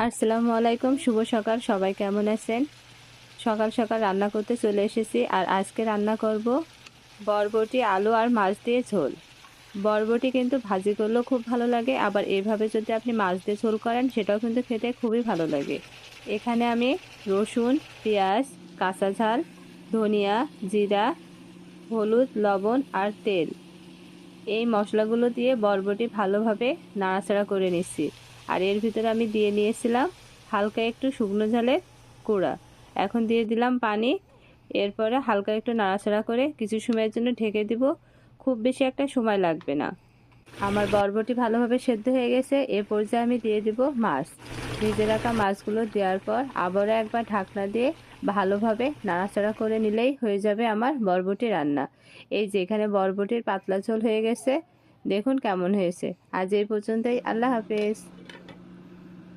আসসালামু আলাইকুম, শুভ সকাল। সবাই কেমন আছেন? সকাল সকাল রান্না করতে চলে এসেছি। আর আজকে রান্না করব বরবটি, আলু আর মাছ দিয়ে ঝোল। বরবটি কিন্তু ভাজি করলেও খুব ভালো লাগে, আবার এইভাবে যদি আপনি মাছ দিয়ে ঝোল করেন সেটাও কিন্তু খেতে খুবই ভালো লাগে। এখানে আমি রসুন, পেঁয়াজ, কাঁচা ঝাল, ধনিয়া, জিরা, হলুদ, লবণ আর তেল, এই মশলাগুলো দিয়ে বরবটি ভালোভাবে নাড়াচাড়া করে নিচ্ছি। আর এর ভিতরে আমি দিয়ে নিয়েছিলাম হালকা একটু শুকনো ঝালের গুঁড়া। এখন দিয়ে দিলাম পানি। এরপরে হালকা একটু নাড়াচাড়া করে কিছু সময়ের জন্য ঢেকে দিব। খুব বেশি একটা সময় লাগবে না। আমার বরবটি ভালোভাবে সেদ্ধ হয়ে গেছে। এ পর্যায়ে আমি দিয়ে দিব মাছ। ভেজে রাখা মাছগুলো দেওয়ার পর আবারও একবার ঢাকনা দিয়ে ভালোভাবে নাড়াচাড়া করে নিলেই হয়ে যাবে আমার বরবটি রান্না। এই যে এখানে বরবটির পাতলা ঝোল হয়ে গেছে, দেখুন কেমন হয়েছে। আজ এই পর্যন্তই। আল্লাহ হাফেজ।